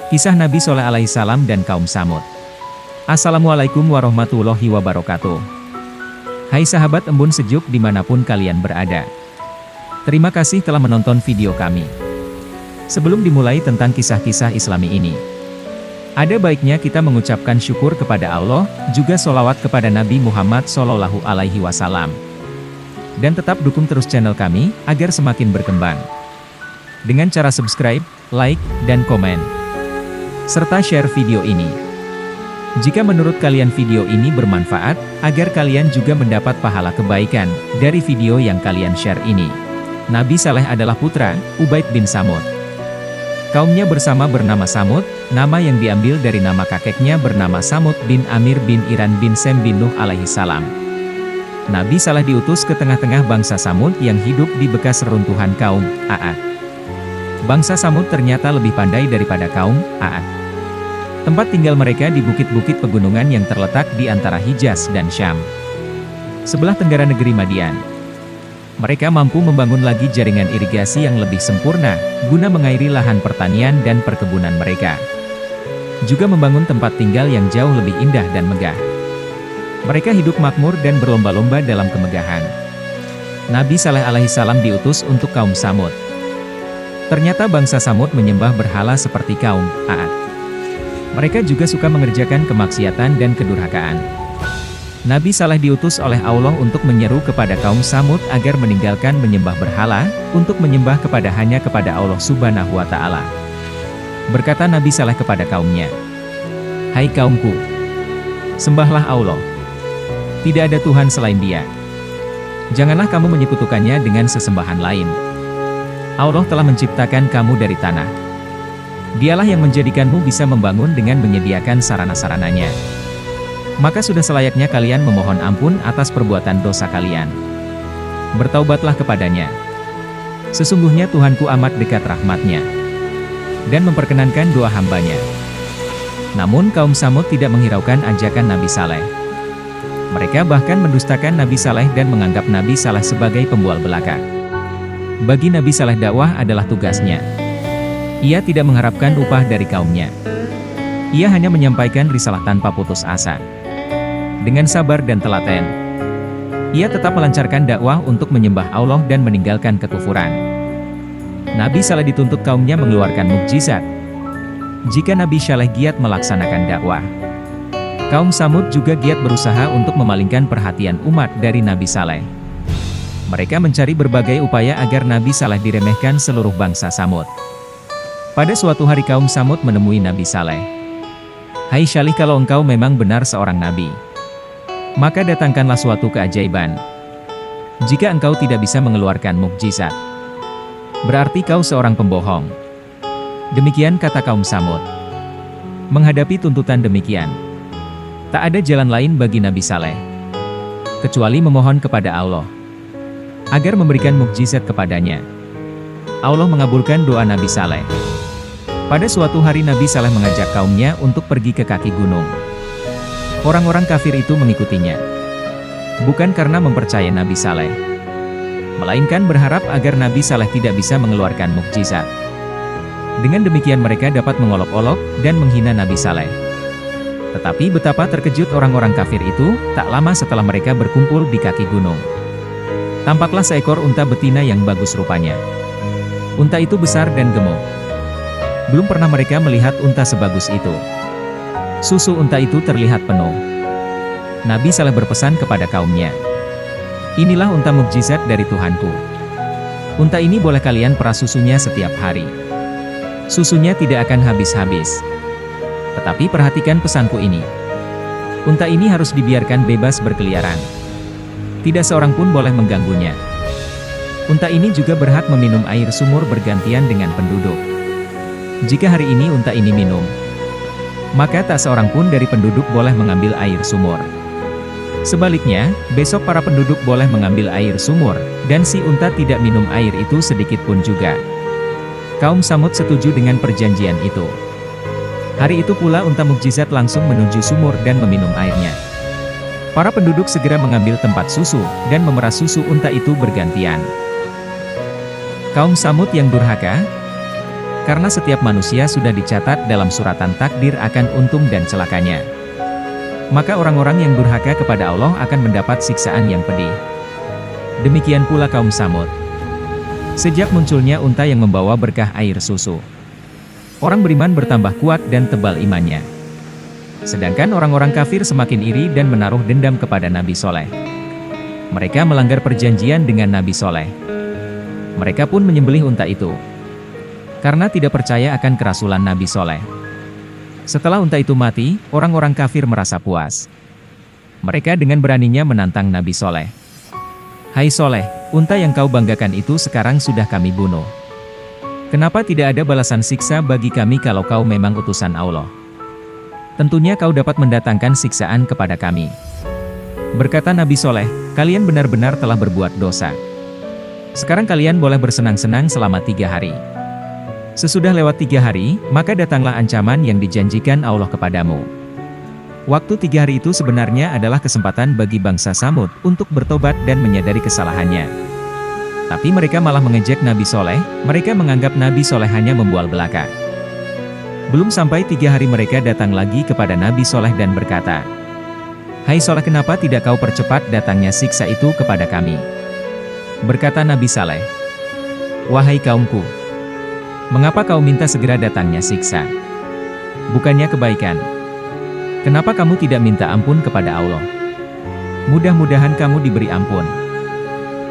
Kisah Nabi Shaleh alaihissalam dan kaum Samud. Assalamualaikum warahmatullahi wabarakatuh. Hai sahabat embun sejuk dimanapun kalian berada. Terima kasih telah menonton video kami. Sebelum dimulai tentang kisah-kisah Islami ini, ada baiknya kita mengucapkan syukur kepada Allah, juga sholawat kepada Nabi Muhammad SAW. Dan tetap dukung terus channel kami, agar semakin berkembang. Dengan cara subscribe, like, dan komen. Serta share video ini. Jika menurut kalian video ini bermanfaat, agar kalian juga mendapat pahala kebaikan dari video yang kalian share ini. Nabi Saleh adalah putra Ubaid bin Samud. Kaumnya bersama bernama Samud, nama yang diambil dari nama kakeknya bernama Samud bin Amir bin Iran bin Sem bin Nuh alaihissalam. Nabi Saleh diutus ke tengah-tengah bangsa Samud yang hidup di bekas reruntuhan kaum Aad. Bangsa Samud ternyata lebih pandai daripada kaum Aad. Tempat tinggal mereka di bukit-bukit pegunungan yang terletak di antara Hijaz dan Syam. Sebelah tenggara negeri Madian. Mereka mampu membangun lagi jaringan irigasi yang lebih sempurna, guna mengairi lahan pertanian dan perkebunan mereka. Juga membangun tempat tinggal yang jauh lebih indah dan megah. Mereka hidup makmur dan berlomba-lomba dalam kemegahan. Nabi Saleh alaihissalam diutus untuk kaum Samud. Ternyata bangsa Samud menyembah berhala seperti kaum Aad. Mereka juga suka mengerjakan kemaksiatan dan kedurhakaan. Nabi Saleh diutus oleh Allah untuk menyeru kepada kaum Samud agar meninggalkan menyembah berhala, untuk menyembah hanya kepada Allah Subhanahu wa Ta'ala. Berkata Nabi Saleh kepada kaumnya, "Hai kaumku, sembahlah Allah. Tidak ada Tuhan selain Dia. Janganlah kamu menyekutukannya dengan sesembahan lain. Allah telah menciptakan kamu dari tanah. Dialah yang menjadikanmu bisa membangun dengan menyediakan sarana-sarananya. Maka sudah selayaknya kalian memohon ampun atas perbuatan dosa kalian. Bertaubatlah kepadanya. Sesungguhnya Tuhanku amat dekat rahmatnya, dan memperkenankan doa hambanya." Namun kaum Samud tidak menghiraukan ajakan Nabi Saleh. Mereka bahkan mendustakan Nabi Saleh dan menganggap Nabi Saleh sebagai pembual belaka. Bagi Nabi Saleh dakwah adalah tugasnya. Ia tidak mengharapkan upah dari kaumnya. Ia hanya menyampaikan risalah tanpa putus asa. Dengan sabar dan telaten, ia tetap melancarkan dakwah untuk menyembah Allah dan meninggalkan kekufuran. Nabi Saleh dituntut kaumnya mengeluarkan mukjizat. Jika Nabi Saleh giat melaksanakan dakwah, kaum Samud juga giat berusaha untuk memalingkan perhatian umat dari Nabi Saleh. Mereka mencari berbagai upaya agar Nabi Saleh diremehkan seluruh bangsa Samud. Pada suatu hari kaum Samud menemui Nabi Saleh. "Hai Saleh, kalau engkau memang benar seorang nabi, maka datangkanlah suatu keajaiban. Jika engkau tidak bisa mengeluarkan mukjizat, berarti kau seorang pembohong." Demikian kata kaum Samud. Menghadapi tuntutan demikian, tak ada jalan lain bagi Nabi Saleh, kecuali memohon kepada Allah, agar memberikan mukjizat kepadanya. Allah mengabulkan doa Nabi Saleh. Pada suatu hari Nabi Saleh mengajak kaumnya untuk pergi ke kaki gunung. Orang-orang kafir itu mengikutinya. Bukan karena mempercayai Nabi Saleh, melainkan berharap agar Nabi Saleh tidak bisa mengeluarkan mukjizat. Dengan demikian mereka dapat mengolok-olok dan menghina Nabi Saleh. Tetapi betapa terkejut orang-orang kafir itu, tak lama setelah mereka berkumpul di kaki gunung. Tampaklah seekor unta betina yang bagus rupanya. Unta itu besar dan gemuk. Belum pernah mereka melihat unta sebagus itu. Susu unta itu terlihat penuh. Nabi Saleh berpesan kepada kaumnya, "Inilah unta mukjizat dari Tuhanku. Unta ini boleh kalian perah susunya setiap hari. Susunya tidak akan habis-habis. Tetapi perhatikan pesanku ini. Unta ini harus dibiarkan bebas berkeliaran. Tidak seorang pun boleh mengganggunya. Unta ini juga berhak meminum air sumur bergantian dengan penduduk. Jika hari ini unta ini minum, maka tak seorang pun dari penduduk boleh mengambil air sumur. Sebaliknya, besok para penduduk boleh mengambil air sumur, dan si unta tidak minum air itu sedikit pun juga." Kaum Samud setuju dengan perjanjian itu. Hari itu pula unta mukjizat langsung menuju sumur dan meminum airnya. Para penduduk segera mengambil tempat susu, dan memerah susu unta itu bergantian. Kaum Samud yang durhaka, Karena setiap manusia sudah dicatat dalam suratan takdir akan untung dan celakanya. Maka orang-orang yang durhaka kepada Allah akan mendapat siksaan yang pedih. Demikian pula kaum Tsamud. Sejak munculnya unta yang membawa berkah air susu, orang beriman bertambah kuat dan tebal imannya. Sedangkan orang-orang kafir semakin iri dan menaruh dendam kepada Nabi Soleh. Mereka melanggar perjanjian dengan Nabi Soleh. Mereka pun menyembelih unta itu, karena tidak percaya akan kerasulan Nabi Soleh. Setelah unta itu mati, orang-orang kafir merasa puas. Mereka dengan beraninya menantang Nabi Soleh. "Hai Soleh, unta yang kau banggakan itu sekarang sudah kami bunuh. Kenapa tidak ada balasan siksa bagi kami kalau kau memang utusan Allah? Tentunya kau dapat mendatangkan siksaan kepada kami." Berkata Nabi Soleh, "Kalian benar-benar telah berbuat dosa. Sekarang kalian boleh bersenang-senang selama 3 hari. Sesudah lewat 3 hari, maka datanglah ancaman yang dijanjikan Allah kepadamu." Waktu 3 hari itu sebenarnya adalah kesempatan bagi bangsa Tsamud untuk bertobat dan menyadari kesalahannya. Tapi mereka malah mengejek Nabi Soleh. Mereka menganggap Nabi Soleh hanya membual belaka. Belum sampai 3 hari mereka datang lagi kepada Nabi Soleh dan berkata, "Hai Soleh, kenapa tidak kau percepat datangnya siksa itu kepada kami?" Berkata Nabi Saleh, "Wahai kaumku, mengapa kau minta segera datangnya siksa? Bukannya kebaikan? Kenapa kamu tidak minta ampun kepada Allah? Mudah-mudahan kamu diberi ampun."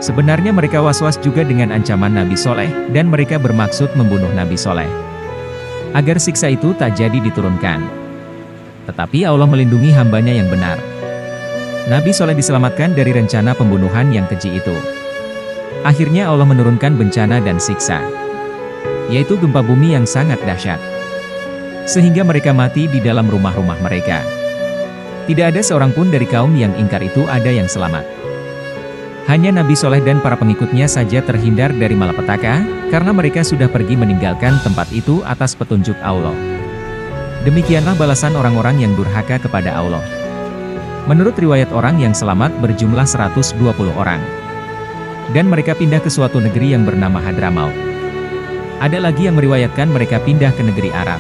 Sebenarnya mereka was-was juga dengan ancaman Nabi Soleh, dan mereka bermaksud membunuh Nabi Soleh, agar siksa itu tak jadi diturunkan. Tetapi Allah melindungi hambanya yang benar. Nabi Soleh diselamatkan dari rencana pembunuhan yang keji itu. Akhirnya Allah menurunkan bencana dan siksa, yaitu gempa bumi yang sangat dahsyat, sehingga mereka mati di dalam rumah-rumah mereka. Tidak ada seorang pun dari kaum yang ingkar itu ada yang selamat. Hanya Nabi Soleh dan para pengikutnya saja terhindar dari malapetaka, karena mereka sudah pergi meninggalkan tempat itu atas petunjuk Allah. Demikianlah balasan orang-orang yang durhaka kepada Allah. Menurut riwayat, orang yang selamat berjumlah 120 orang. Dan mereka pindah ke suatu negeri yang bernama Hadramaut. Ada lagi yang meriwayatkan mereka pindah ke negeri Arab.